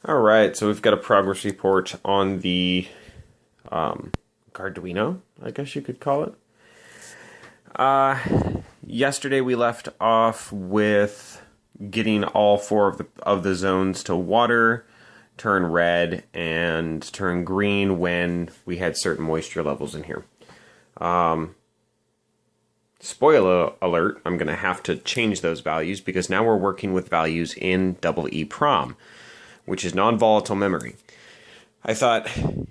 All right, so we've got a progress report on the Arduino, I guess you could call it. Yesterday we left off with getting all four of the zones to water, turn red, and turn green when we had certain moisture levels in here. Spoiler alert, I'm going to have to change those values because now we're working with values in EEPROM, which is non-volatile memory. I thought,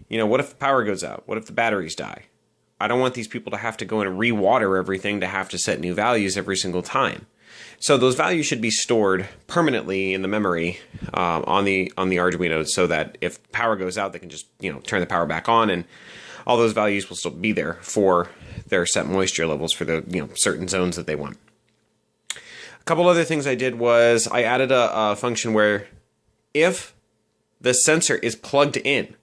what if the power goes out? What if the batteries die? I don't want these people to have to go and re-water everything to have to set new values every single time. So those values should be stored permanently in the memory on the Arduino, so that if power goes out, they can just turn the power back on, and all those values will still be there for their set moisture levels for the certain zones that they want. A couple other things I did was I added a function where if the sensor is plugged in,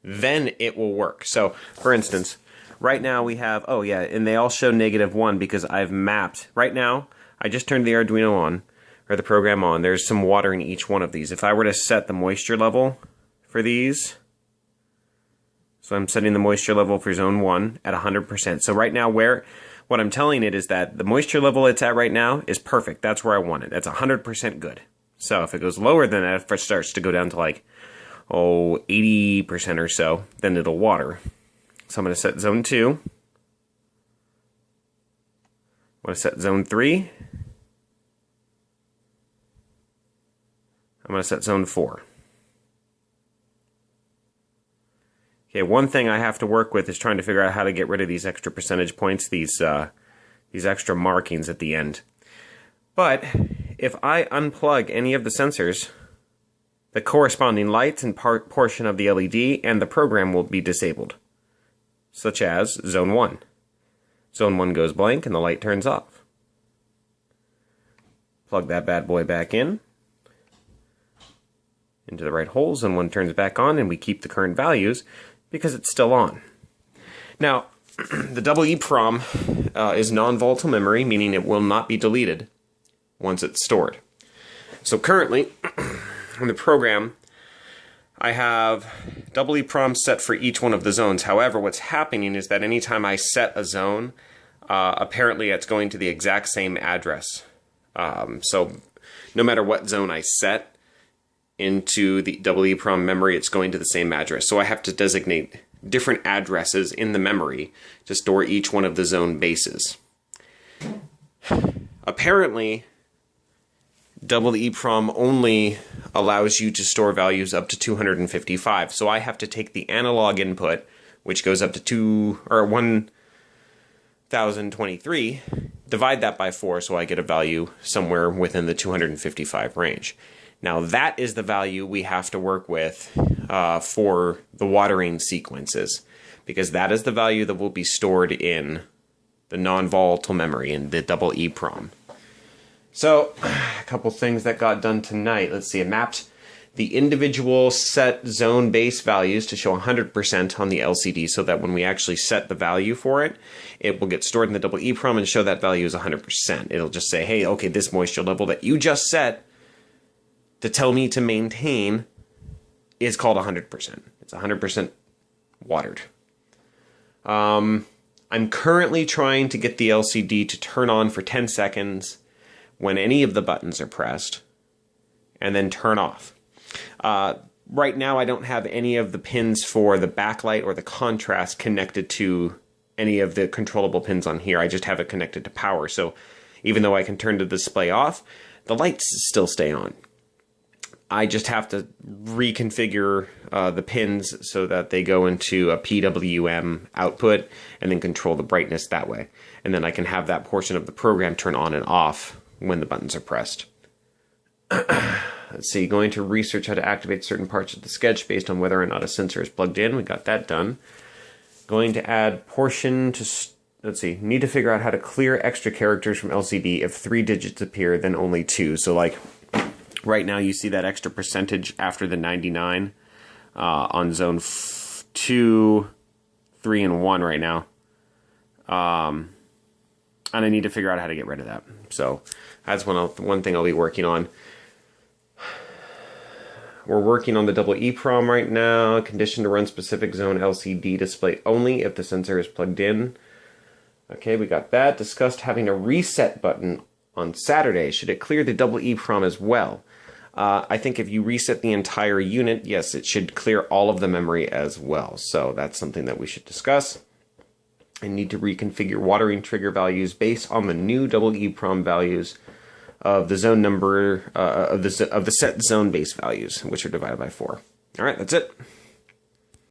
then it will work. So, for instance, right now we have, and they all show -1 because I've mapped. Right now, I just turned the Arduino on, or the program on. There's some water in each one of these. If I were to set the moisture level for these, so I'm setting the moisture level for zone 1 at 100%. So right now, what I'm telling it is that the moisture level it's at right now is perfect. That's where I want it. That's 100% good. So if it goes lower than that, if it starts to go down to like 80% or so, then it'll water. So I'm going to set zone 2. I'm going to set zone 3. I'm going to set zone 4. Okay, one thing I have to work with is trying to figure out how to get rid of these extra percentage points, these extra markings at the end. But if I unplug any of the sensors, the corresponding lights and portion of the LED and the program will be disabled, such as zone 1. Zone 1 goes blank and the light turns off. Plug that bad boy back in into the right hole. Zone 1 turns back on, and we keep the current values because it's still on. Now, the EEPROM is non-volatile memory, meaning it will not be deleted once it's stored. So currently, in the program, I have EEPROM set for each one of the zones. However, what's happening is that anytime I set a zone, apparently it's going to the exact same address. So no matter what zone I set into the EEPROM memory, it's going to the same address. So I have to designate different addresses in the memory to store each one of the zone bases. Apparently, EEPROM only allows you to store values up to 255. So I have to take the analog input, which goes up to 1023, divide that by 4, so I get a value somewhere within the 255 range. Now that is the value we have to work with for the watering sequences, because that is the value that will be stored in the non-volatile memory in the EEPROM. So, a couple things that got done tonight. Let's see, I mapped the individual set zone base values to show 100% on the LCD, so that when we actually set the value for it, it will get stored in the EEPROM and show that value is 100%. It'll just say, hey, okay, this moisture level that you just set to tell me to maintain is called 100%. It's 100% watered. I'm currently trying to get the LCD to turn on for 10 seconds when any of the buttons are pressed, and then turn off. Right now I don't have any of the pins for the backlight or the contrast connected to any of the controllable pins on here. I just have it connected to power, so even though I can turn the display off, the lights still stay on. I just have to reconfigure the pins so that they go into a PWM output and then control the brightness that way. And then I can have that portion of the program turn on and off when the buttons are pressed. Let's see, going to research how to activate certain parts of the sketch based on whether or not a sensor is plugged in. We got that done. Going to add portion to, let's see, need to figure out how to clear extra characters from LCD. If 3 digits appear, then only 2. So like, right now you see that extra percentage after the 99 on zone 2, 3, and 1 right now. And I need to figure out how to get rid of that. So that's one thing I'll be working on. We're working on the double EEPROM right now. Condition to run specific zone LCD display only if the sensor is plugged in. Okay, we got that. Discussed having a reset button on Saturday. Should it clear the double EEPROM as well? I think if you reset the entire unit, yes, it should clear all of the memory as well. So that's something that we should discuss. I need to reconfigure watering trigger values based on the new double EEPROM values of the zone number of the set zone base values, which are divided by 4. All right, that's it.